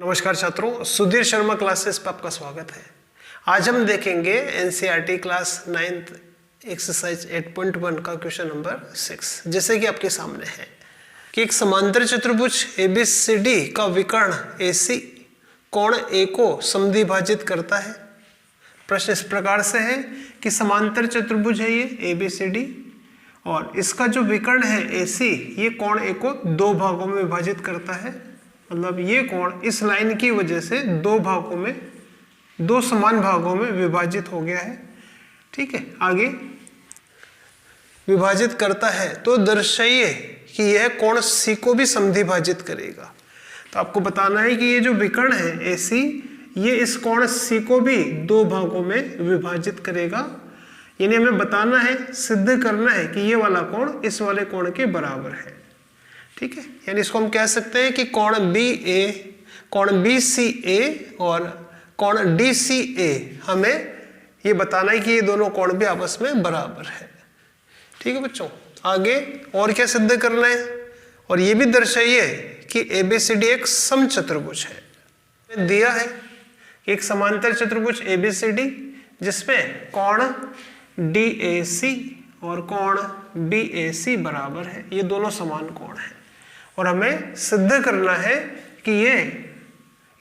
नमस्कार छात्रों, सुधीर शर्मा क्लासेस पर आपका स्वागत है। आज हम देखेंगे एनसीईआरटी क्लास 9th एक्सरसाइज 8.1 का क्वेश्चन नंबर 6। जैसे कि आपके सामने है कि एक समांतर चतुर्भुज ABCD का विकर्ण AC कोण A को समद्विभाजित करता है। प्रश्न इस प्रकार से है कि समांतर चतुर्भुज है ये ABCD और इसका जो विकर्ण है AC ये कोण A को दो भागों में विभाजित करता है। मतलब ये कोण इस लाइन की वजह से दो समान भागों में विभाजित हो गया है। ठीक है, आगे विभाजित करता है तो दर्शाइए कि यह कोण C को भी समद्विभाजित करेगा। तो आपको बताना है कि ये जो विकर्ण है AC ये इस कोण C को भी दो भागों में विभाजित करेगा। यानी हमें बताना है, सिद्ध करना है कि ये वाला कोण इस वाले कोण के बराबर है। ठीक है, यानी इसको हम कह सकते हैं कि कोण BCA और कोण DCA हमें ये बताना है कि ये दोनों कोण भी आपस में बराबर है। ठीक है बच्चों, आगे और क्या सिद्ध करना है, और ये भी दर्शाइए कि ABCD एक समचतुर्भुज है। दिया है एक समांतर चतुर्भुज ABCD जिसमें कोण DAC और कोण BAC बराबर है, ये दोनों समान कोण है और हमें सिद्ध करना है कि ये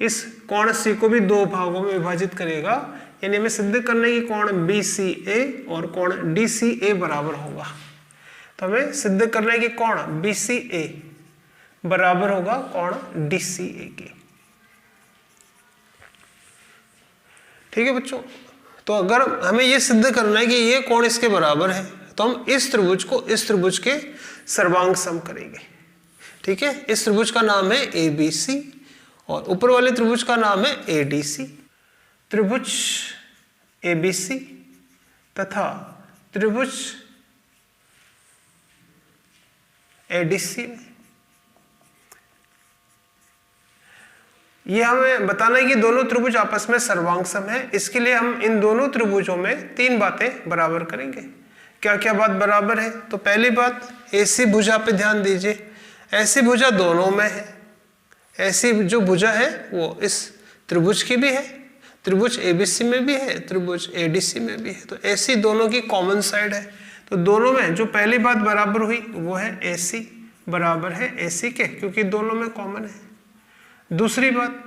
इस कोण C को भी दो भागों में विभाजित करेगा। यानी हमें सिद्ध करना है कि कोण BCA और कोण DCA बराबर होगा। तो हमें सिद्ध करना है कि कोण BCA बराबर होगा कोण DCA के। ठीक है बच्चों, तो अगर हमें ये सिद्ध करना है कि ये कोण इसके बराबर है तो हम इस त्रिभुज को इस त्रिभुज के सर्वांग सम करेंगे। ठीक है, इस त्रिभुज का नाम है ABC और ऊपर वाले त्रिभुज का नाम है ADC। त्रिभुज ABC तथा त्रिभुज ADC में ये हमें बताना है कि दोनों त्रिभुज आपस में सर्वांग सम है। इसके लिए हम इन दोनों त्रिभुजों में तीन बातें बराबर करेंगे। क्या क्या बात बराबर है? तो पहली बात, AC भुजा पे ध्यान दीजिए। ऐसी भुजा दोनों में है, ऐसी जो भुजा है वो इस त्रिभुज की भी है, त्रिभुज ABC में भी है, त्रिभुज ADC में भी है। तो ऐसी दोनों की कॉमन साइड है। तो दोनों में जो पहली बात बराबर हुई वो है AC बराबर है AC के, क्योंकि दोनों में कॉमन है। दूसरी बात,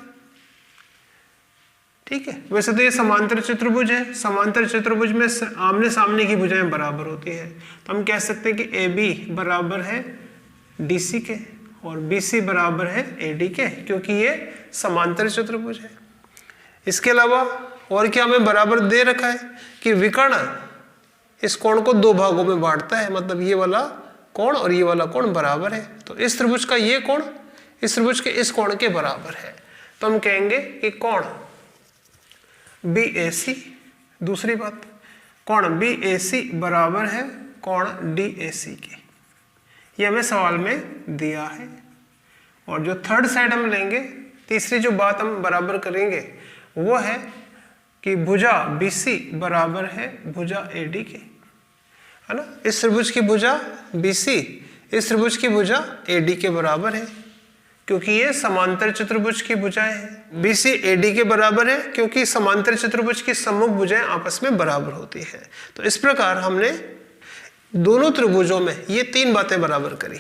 ठीक है, वैसे तो ये समांतर चतुर्भुज है, समांतर चतुर्भुज में आमने सामने की भुजाएं बराबर होती है। तो हम कह सकते हैं कि AB बराबर है DC के और BC बराबर है AD के, क्योंकि ये समांतर चतुर्भुज है। इसके अलावा और क्या हमें बराबर दे रखा है कि विकर्ण इस कोण को दो भागों में बांटता है। मतलब ये वाला कोण और ये वाला कोण बराबर है, तो इस त्रिभुज का ये कोण इस त्रिभुज के इस कोण के बराबर है। तो हम कहेंगे कि कोण BAC, दूसरी बात कोण BAC बराबर है कोण DAC के, ये हमें सवाल में दिया है। और जो थर्ड साइड हम लेंगे, तीसरी जो बात हम बराबर करेंगे वो है कि भुजा BC बराबर है भुजा AD के, है ना। इस त्रिभुज की भुजा BC इस त्रिभुज की भुजा AD के बराबर है, क्योंकि ये समांतर चतुर्भुज की भुजाएं हैं। BC AD के बराबर है क्योंकि समांतर चतुर्भुज की सम्मुख भुजाएं आपस में बराबर होती हैं। तो इस प्रकार हमने दोनों त्रिभुजों में ये तीन बातें बराबर करी,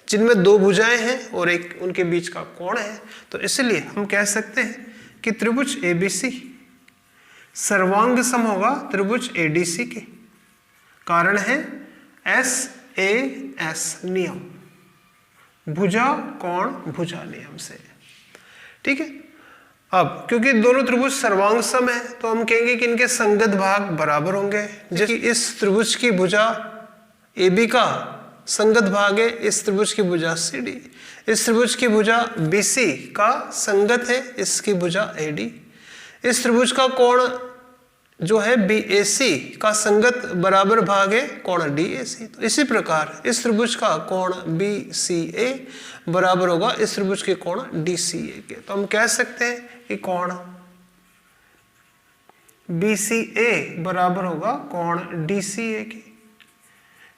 जिनमें दो भुजाएं हैं और एक उनके बीच का कोण है। तो इसलिए हम कह सकते हैं कि त्रिभुज ABC सर्वांग सम होगा त्रिभुज ADC के। कारण है SAS नियम, भुजा कोण भुजा नियम से। ठीक है, अब क्योंकि दोनों त्रिभुज सर्वांग सम है तो हम कहेंगे कि इनके संगत भाग बराबर होंगे। जैसे इस त्रिभुज की भुजा AB का संगत भाग है इस त्रिभुज की भुजा CD, इस त्रिभुज की भुजा BC का संगत है इसकी भुजा AD, इस त्रिभुज का कोण जो है BAC का संगत बराबर भाग है कोण DAC। तो इसी प्रकार इस त्रिभुज का कोण BCA बराबर होगा इस त्रिभुज के कोण DCA के। तो हम कह सकते हैं कि कोण BCA बराबर होगा कोण DCA के,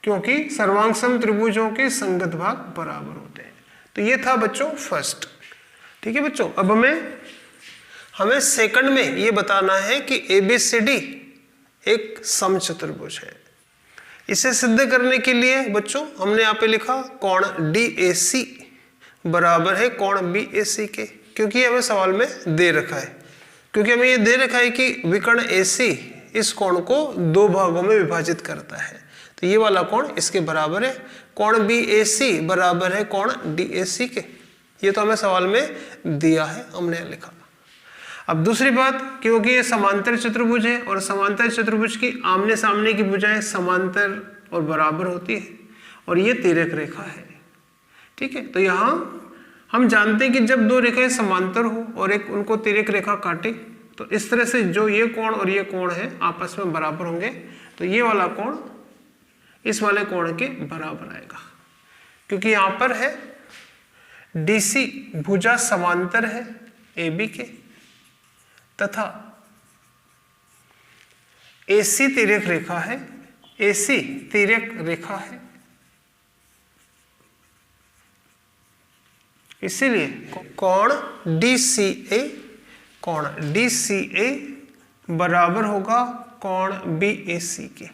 क्योंकि सर्वांग सम त्रिभुजों के संगत भाग बराबर होते हैं। तो ये था बच्चों फर्स्ट। ठीक है बच्चों, अब हमें सेकंड में ये बताना है कि ABCD एक समचतुर्भुज है। इसे सिद्ध करने के लिए बच्चों हमने यहाँ पे लिखा कोण DAC बराबर है कोण BAC के, क्योंकि हमें सवाल में दे रखा है, क्योंकि हमें ये दे रखा है कि विकर्ण AC इस कोण को दो भागों में विभाजित करता है, तो ये वाला कोण इसके बराबर है। कोण BAC बराबर है कोण DAC के, ये तो हमें सवाल में दिया है, हमने लिखा। अब दूसरी बात, क्योंकि ये समांतर चतुर्भुज है और समांतर चतुर्भुज की आमने सामने की भुजाएं समांतर और बराबर होती है और ये तिर्यक रेखा है। ठीक है, तो यहाँ हम जानते हैं कि जब दो रेखाएं समांतर हो और एक उनको तिर्यक रेखा काटे तो इस तरह से जो ये कोण और ये कोण है आपस में बराबर होंगे, तो ये वाला कोण इस वाले कोण के बराबर आएगा, क्योंकि यहाँ पर है DC भुजा समांतर है AB के तथा AC तिर्यक रेखा है, AC तिर्यक रेखा है, इसीलिए कोण DCA बराबर होगा कोण BAC के,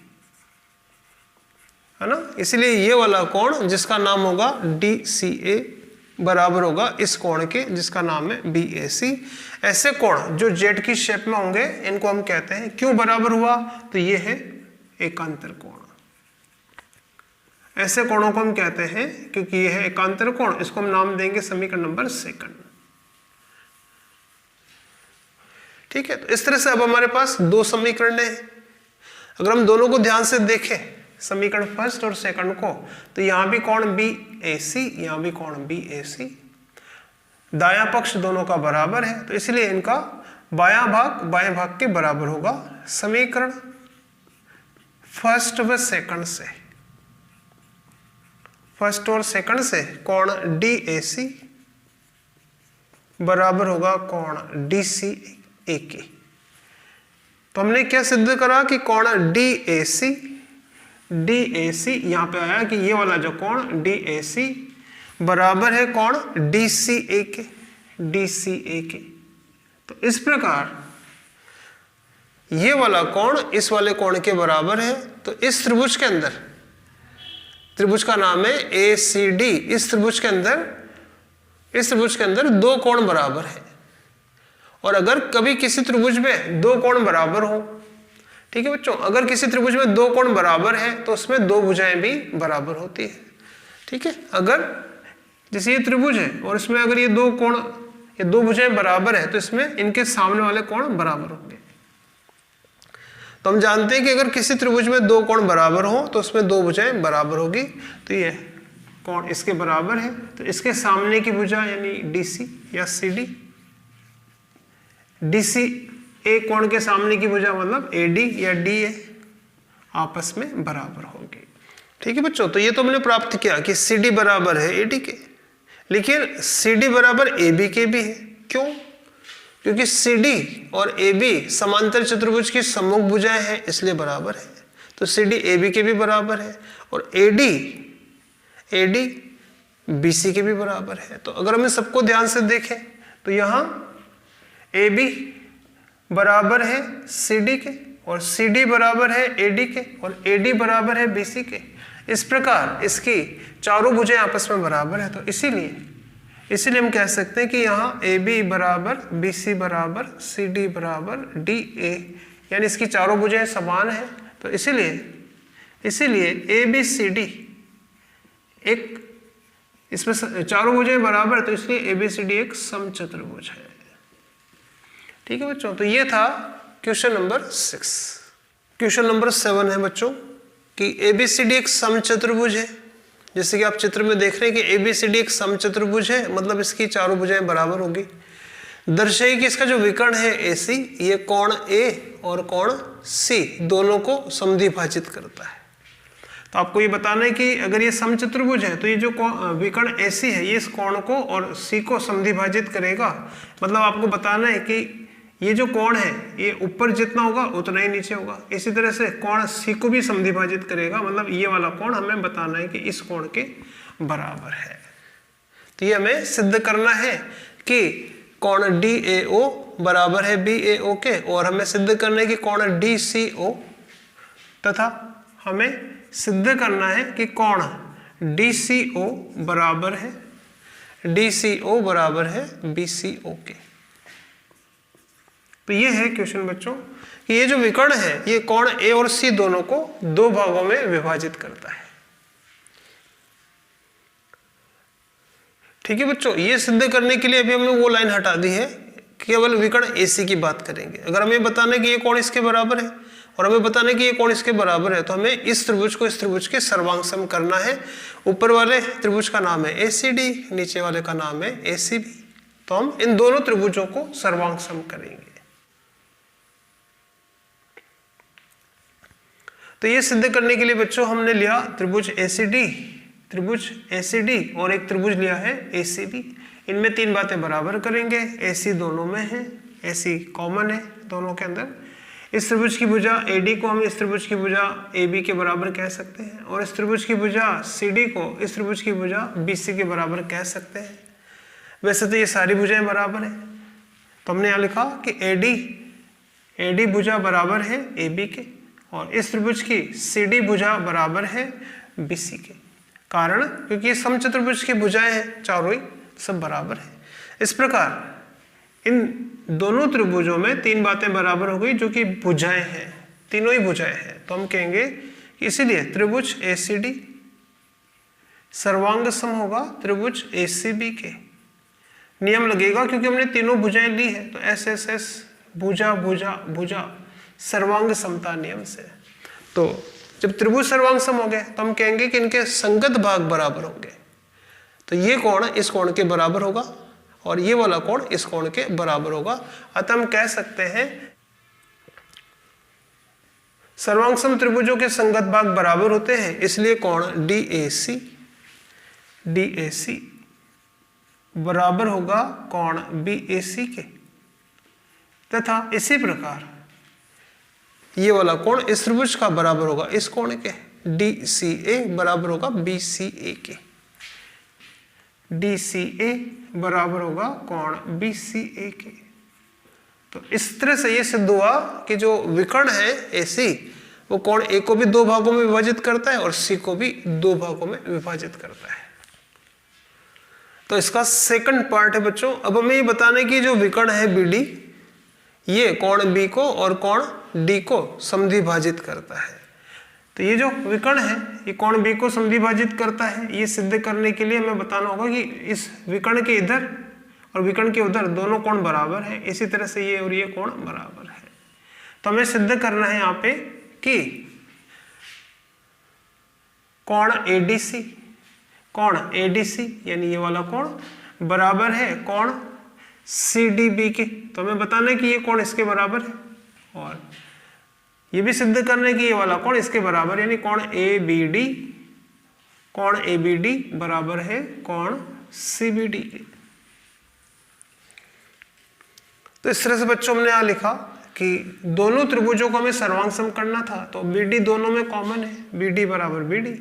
है ना। इसलिए ये वाला कोण जिसका नाम होगा DCA बराबर होगा इस कोण के जिसका नाम है BAC। ऐसे कोण जो जेड की शेप में होंगे इनको हम कहते हैं, क्यों बराबर हुआ, तो ये है एकांतर कोण। ऐसे कोणों को हम कहते हैं क्योंकि ये है एकांतर कोण, इसको हम नाम देंगे समीकरण नंबर सेकंड। ठीक है, तो इस तरह से अब हमारे पास दो समीकरण हैं। अगर हम दोनों को ध्यान से देखें, समीकरण फर्स्ट और सेकंड को, तो यहां भी कोण BAC, यहां भी कोण BAC, दायां पक्ष दोनों का बराबर है, तो इसलिए इनका बायां भाग बाएं भाग के बराबर होगा। समीकरण फर्स्ट व सेकंड से, फर्स्ट और सेकंड से कोण DAC बराबर होगा कोण DCA के। तो हमने क्या सिद्ध करा कि कोण DAC यहां पे आया कि ये वाला जो कोण DAC बराबर है कोण DCA के। तो इस प्रकार ये वाला कोण इस वाले कोण के बराबर है। तो इस त्रिभुज के अंदर, त्रिभुज का नाम है ACD, इस त्रिभुज के अंदर दो कोण बराबर है। और अगर कभी किसी त्रिभुज में दो कोण बराबर हो, ठीक है बच्चों, अगर किसी त्रिभुज में दो कोण बराबर है तो उसमें दो भुजाएं भी बराबर होती है। ठीक है, अगर जैसे ये त्रिभुज है और इसमें अगर ये दो कोण, ये दो भुजाएं बराबर है तो इसमें इनके सामने वाले कोण बराबर होंगे। तो हम जानते हैं कि अगर किसी त्रिभुज में दो कोण बराबर हो तो उसमें दो भुजाएं बराबर होगी। तो ये कोण इसके बराबर है, तो इसके सामने की भुजा यानी DC या CD, DCA कोण के सामने की भुजा मतलब AD या DA आपस में बराबर होंगे। ठीक है बच्चों, तो ये तो हमने प्राप्त किया कि CD बराबर है AD के, लेकिन CD बराबर AB के भी है। क्यों? क्योंकि CD और AB समांतर चतुर्भुज की सम्मुख भुजाएं हैं, इसलिए बराबर है। तो CD AB के भी बराबर है और AD BC के भी बराबर है। तो अगर हम इन सबको ध्यान से देखें तो यहाँ AB बराबर है CD के और CD बराबर है AD के और AD बराबर है BC के। इस प्रकार इसकी चारों भुजाएं आपस में बराबर है। तो इसीलिए हम कह सकते हैं कि यहाँ AB बराबर BC बराबर CD बराबर DA, यानी इसकी चारों भुजाएं समान है। तो इसीलिए ABCD एक, इसमें चारों भुजाएं बराबर, तो इसलिए ABCD एक समचतुर्भुज है। ठीक है बच्चों, तो ये था क्वेश्चन नंबर 6। क्वेश्चन नंबर 7 है बच्चों कि ABCD एक समचतुर्भुज है। जैसे कि आप चित्र में देख रहे हैं कि ABCD एक समचतुर्भुज है, मतलब इसकी चारों भुजाएं बराबर होगी। दर्शाइए कि इसका जो विकर्ण है AC, ये कोण A और कोण C दोनों को समद्विभाजित करता है। तो आपको ये बताना है कि अगर ये समचतुर्भुज है तो ये जो विकर्ण AC है ये इस कोण को और C को समद्विभाजित करेगा। मतलब आपको बताना है कि ये जो कोण है ये ऊपर जितना होगा उतना ही नीचे होगा। इसी तरह से कोण C को भी समद्विभाजित करेगा, मतलब ये वाला कोण हमें बताना है कि इस कोण के बराबर है। तो ये हमें सिद्ध करना है कि कोण DAO बराबर है BAO के, और हमें सिद्ध करना है कि कोण DCO तथा हमें सिद्ध करना है कि कोण DCO बराबर है BCO के। तो ये है क्वेश्चन बच्चों कि ये जो विकर्ण है ये कोण A और C दोनों को दो भागों में विभाजित करता है। ठीक है बच्चों, ये सिद्ध करने के लिए अभी हमने वो लाइन हटा दी है, केवल विकर्ण AC की बात करेंगे। अगर हमें बताना है कि ये कोण इसके बराबर है और हमें बताना है कि ये कोण इसके बराबर है, तो हमें इस त्रिभुज को इस त्रिभुज के सर्वांग सम करना है। ऊपर वाले त्रिभुज का नाम है ACD, नीचे वाले का नाम है ACB। तो हम इन दोनों त्रिभुजों को सर्वांग सम करेंगे। तो ये सिद्ध करने के लिए बच्चों हमने लिया त्रिभुज ACD और एक त्रिभुज लिया है ACB। इनमें तीन बातें बराबर करेंगे। AC दोनों में है, AC कॉमन है दोनों के अंदर। इस त्रिभुज की भुजा AD को हम इस त्रिभुज की भुजा AB के बराबर कह सकते हैं, और इस त्रिभुज की भुजा CD को इस त्रिभुज की भुजा BC के बराबर कह सकते हैं। वैसे तो ये सारी भुजाएं बराबर है, तो हमने यहाँ लिखा कि AD भुजा बराबर है AB के, और इस त्रिभुज की CD भुजा बराबर है BC के। कारण क्योंकि ये समचतुर्भुज की भुजाएं हैं, चारों ही सब बराबर है। इस प्रकार इन दोनों त्रिभुजों में तीन बातें बराबर हो गई जो कि भुजाएं हैं, तीनों ही भुजाएं हैं। तो हम कहेंगे कि इसीलिए त्रिभुज ACD सर्वांग सम होगा त्रिभुज ACB के। नियम लगेगा क्योंकि हमने तीनों भुजाएं ली है, तो SSS भुजा भुजा भुजा सर्वांग समता नियम से। तो जब त्रिभुज सर्वांग सम हो गए तो हम कहेंगे कि इनके संगत भाग बराबर होंगे। तो ये कोण इस कोण के बराबर होगा और ये वाला कोण इस कोण के बराबर होगा। अतः हम कह सकते हैं सर्वांग सम त्रिभुजों के संगत भाग बराबर होते हैं, इसलिए कोण DAC बराबर होगा कोण BAC के, तथा इसी प्रकार ये वाला कोण इस त्रिभुज का बराबर होगा इस कोण के, DCA बराबर होगा BCA के, DCA बराबर होगा कोण BCA के। तो इस तरह से ये सिद्ध हुआ कि जो विकर्ण है AC वो कोण A को भी दो भागों में विभाजित करता है और C को भी दो भागों में विभाजित करता है। तो इसका सेकंड पार्ट है बच्चों। अब हमें ये बताना है कि जो विकर्ण है BD ये कोण B को और कोण D को समद्विभाजित करता है। तो ये जो विकर्ण है ये कोण B को समद्विभाजित करता है। ये सिद्ध करने के लिए हमें बताना होगा कि इस विकर्ण के इधर और विकर्ण के उधर दोनों कोण बराबर है, इसी तरह से ये और ये कोण बराबर है। तो हमें सिद्ध करना है यहाँ पे कि कोण ADC यानी ये वाला कोण बराबर है कोण CDB के। तो हमें बताना है कि ये कोण इसके बराबर है, और ये भी सिद्ध करना है कि ये वाला कोण इसके बराबर, यानी कोण ABD बराबर है कोण CBD के। तो इस तरह से बच्चों हमने यहाँ लिखा कि दोनों त्रिभुजों को हमें सर्वांग सम करना था, तो BD दोनों में कॉमन है, BD बराबर BD,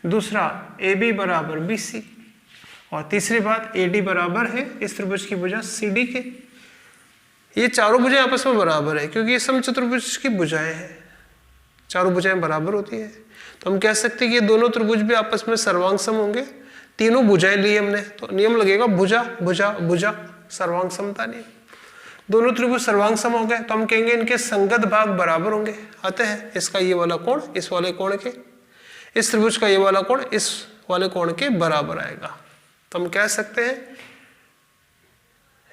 दूसरा AB बराबर BC, और तीसरी बात AD बराबर है इस त्रिभुज की भुजा CD के। ये चारों भुजाएं आपस में बराबर है क्योंकि ये समचतुर्भुज की भुजाएं हैं, चारों भुजाएं बराबर होती है। तो हम कह सकते हैं कि ये दोनों त्रिभुज भी आपस में सर्वांग सम होंगे। तीनों भुजाएं ली हमने, तो नियम लगेगा भुजा भुजा भुजा सर्वांग समता नियम। दोनों त्रिभुज सर्वांग सम हो गए तो हम कहेंगे इनके संगत भाग बराबर होंगे। अतः इसका ये वाला कोण इस वाले कोण के, इस त्रिभुज का ये वाला कोण इस वाले कोण के बराबर आएगा। तो हम कह सकते हैं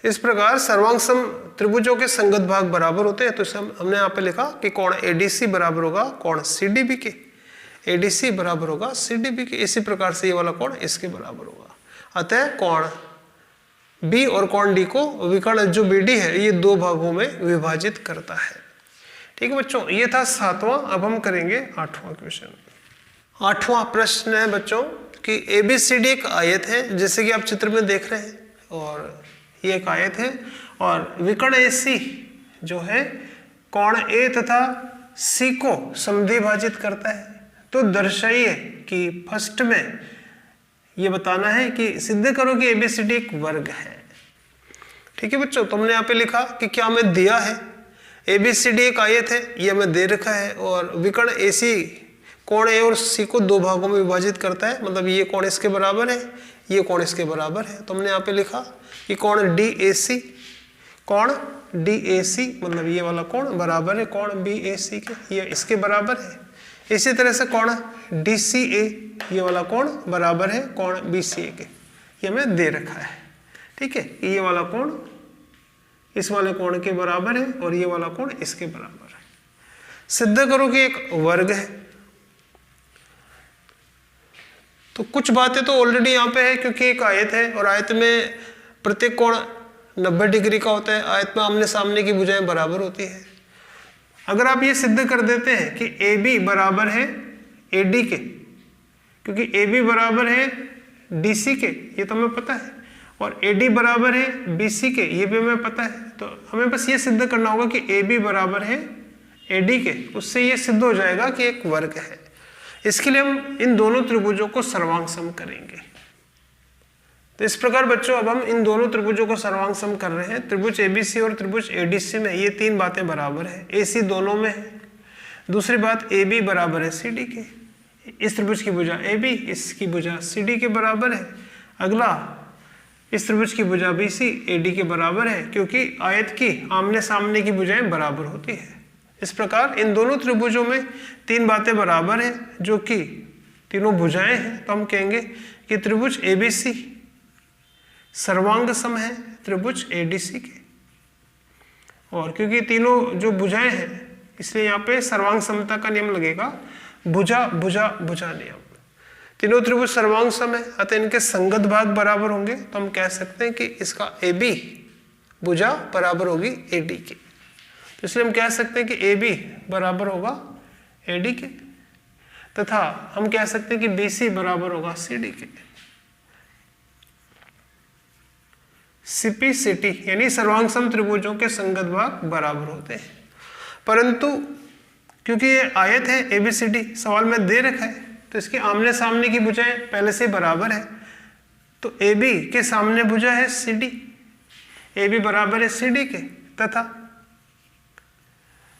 इस प्रकार सर्वांग सम त्रिभुजों के संगत भाग बराबर होते हैं। तो हमने यहाँ पे लिखा कि कोण ADC बराबर होगा कोण CDB के, ADC बराबर होगा CDB के। इसी प्रकार से ये वाला कोण इसके बराबर होगा। अतः कोण B और कोण D को विकर्ण जो BD है ये दो भागों में विभाजित करता है। ठीक है बच्चों, ये था 7वां। अब हम करेंगे 8वां क्वेश्चन। 8वां प्रश्न है बच्चों कि ABCD एक आयत है, जैसे कि आप चित्र में देख रहे हैं, और ये एक आयत है और विकर्ण AC जो है कोण A तथा C को समद्विभाजित करता है। तो दर्शाइए कि फर्स्ट में ये बताना है कि सिद्ध करो कि ABCD एक वर्ग है। ठीक है बच्चों, तो हमने यहाँ पे लिखा कि क्या हमें दिया है ABCD एक आयत है, ये हमें दे रखा है, और विकर्ण AC कोण A और C को दो भागों में विभाजित करता है, मतलब ये कोण इसके बराबर है, ये कोण इसके बराबर है। तो हमने यहाँ पे लिखा कि कोण DAC, कोण DAC मतलब ये वाला कोण बराबर है कोण BAC के, ये इसके बराबर है। इसी तरह से कोण DCA, ये वाला कोण बराबर है कोण BCA के, ये हमें दे रखा है। ठीक है, ये वाला कोण इस वाले कोण के बराबर है और ये वाला कोण इसके बराबर है। सिद्ध करो कि एक वर्ग है। तो कुछ बातें तो ऑलरेडी यहाँ पे है, क्योंकि एक आयत है और आयत में प्रत्येक कोण 90 डिग्री का होता है, आयत में आमने सामने की भुजाएं बराबर होती है। अगर आप ये सिद्ध कर देते हैं कि AB बराबर है AD के, क्योंकि AB बराबर है DC के, ये तो हमें पता है, और AD बराबर है BC के, ये भी हमें पता है, तो हमें बस ये सिद्ध करना होगा कि AB बराबर है AD के, उससे ये सिद्ध हो जाएगा कि एक वर्ग है। इसके लिए हम इन दोनों त्रिभुजों को सर्वांग सम करेंगे। तो इस प्रकार बच्चों अब हम इन दोनों त्रिभुजों को सर्वांग सम कर रहे हैं। त्रिभुज ABC और त्रिभुज ADC में ये तीन बातें बराबर है, AC दोनों में है। दूसरी बात, AB बराबर है CD के, इस त्रिभुज की भुजा AB इसकी भुजा CD के बराबर है। अगला, इस त्रिभुज की भुजा BC AD के बराबर है, क्योंकि आयत की आमने सामने की भुजाएं बराबर होती है। इस प्रकार इन दोनों त्रिभुजों में तीन बातें बराबर हैं, जो कि तीनों भुजाएं हैं। तो हम कहेंगे कि त्रिभुज ABC सर्वांग सम है त्रिभुज ADC के, और क्योंकि तीनों जो भुजाएं हैं इसलिए यहाँ पे सर्वांग समता का नियम लगेगा, भुजा भुजा भुजा नियम। तीनों त्रिभुज सर्वांग सम है, अतः इनके संगत भाग बराबर होंगे। तो हम कह सकते हैं कि इसका AB भुजा बराबर होगी AD के, तो इसलिए हम कह सकते हैं कि AB बराबर होगा AD के, तथा हम कह सकते हैं कि BC बराबर होगा CD के। CP-CT यानी सर्वांग सम त्रिभुजों के संगत भाग बराबर होते हैं, परंतु क्योंकि ये आयत है ABCD सवाल में दे रखा है, तो इसके आमने सामने की भुजाएं पहले से बराबर है। तो AB के सामने भुजा है CD, AB बराबर है CD के, तथा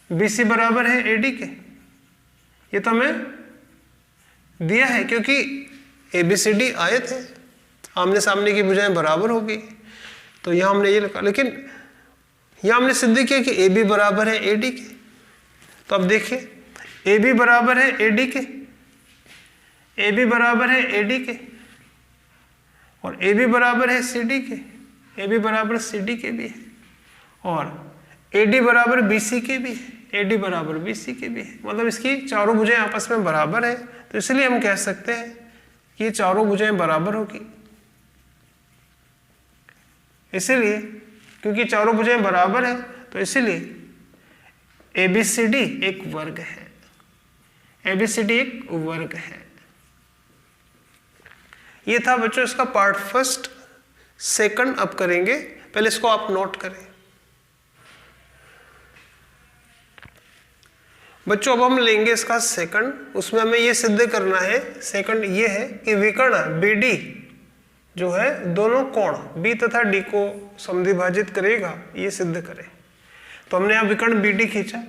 BC बराबर है AD के। ये तो हमें दिया है, क्योंकि ABCD आयत है, आमने सामने की भुजाएं बराबर होगी, तो यहां हमने ये लिखा। लेकिन यहां हमने सिद्ध किया कि AB बराबर है AD के। तो अब देखिए, AB बराबर है AD के, AB बराबर है AD के, और AB बराबर है CD के, AB बराबर CD के भी है, और AD बराबर BC के भी है, AD बराबर BC के भी है। मतलब इसकी चारों भुजाएं आपस में बराबर है, तो इसलिए हम कह सकते हैं कि ये चारों भुजाएं बराबर होगी। इसीलिए क्योंकि चारों भुजाएं बराबर है, तो इसीलिए ABCD एक वर्ग है, ABCD एक वर्ग है। ये था बच्चों इसका पार्ट फर्स्ट। सेकंड अब करेंगे, पहले इसको आप नोट करें बच्चों। अब हम लेंगे इसका सेकंड, उसमें हमें ये सिद्ध करना है। सेकंड ये है कि विकर्ण BD जो है दोनों कोण B तथा D को समद्विभाजित करेगा, ये सिद्ध करें। तो हमने यहाँ विकर्ण BD खींचा,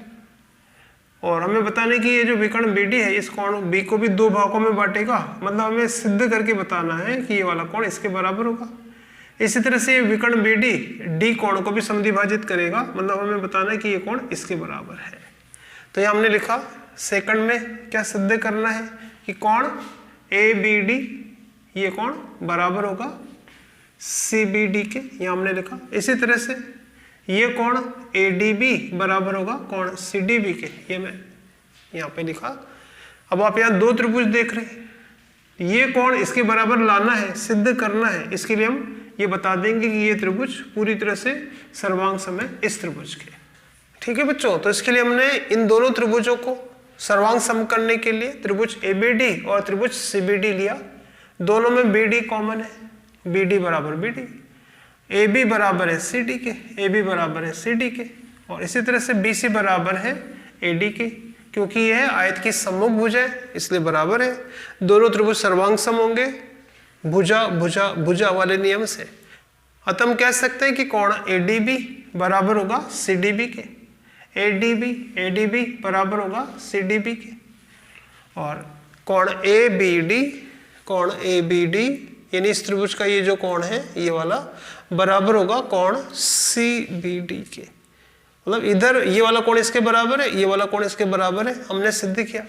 और हमें बताने कि ये जो विकर्ण BD है इस कोण B को भी दो भागों में बांटेगा, मतलब हमें सिद्ध करके बताना है कि ये वाला कोण इसके बराबर होगा। इसी तरह से विकर्ण BD D कोण को भी समद्विभाजित करेगा, मतलब हमें बताना है कि ये कोण इसके बराबर है। तो ये हमने लिखा। सेकंड में क्या सिद्ध करना है कि कोण ABD ये कोण बराबर होगा CBD के, ये हमने लिखा। इसी तरह से ये कोण ADB बराबर होगा कोण CDB के, ये मैं यहाँ पे लिखा। अब आप यहाँ दो त्रिभुज देख रहे हैं, ये कोण इसके बराबर लाना है, सिद्ध करना है। इसके लिए हम ये बता देंगे कि ये त्रिभुज पूरी तरह से सर्वांग सम है इस त्रिभुज के। ठीक है बच्चों, तो इसके लिए हमने इन दोनों त्रिभुजों को सर्वांग सम करने के लिए त्रिभुज ABD और त्रिभुज CBD लिया। दोनों में BD कॉमन है, BD बराबर BD, AB बराबर है CD के, AB बराबर है CD के, और इसी तरह से BC बराबर है AD के, क्योंकि यह आयत की सम्मुख भुजा है इसलिए बराबर है। दोनों त्रिभुज सर्वांग सम होंगे भुजा भुजा भुजा वाले नियम से। अतः हम कह सकते हैं कि कोण ADB बराबर होगा CDB के, ADB बराबर होगा CDB के, और कोण ABD यानी इस त्रिभुज का ये जो कोण है ये वाला बराबर होगा कोण CBD के। मतलब इधर ये वाला कोण इसके बराबर है, ये वाला कोण इसके बराबर है, हमने सिद्ध किया।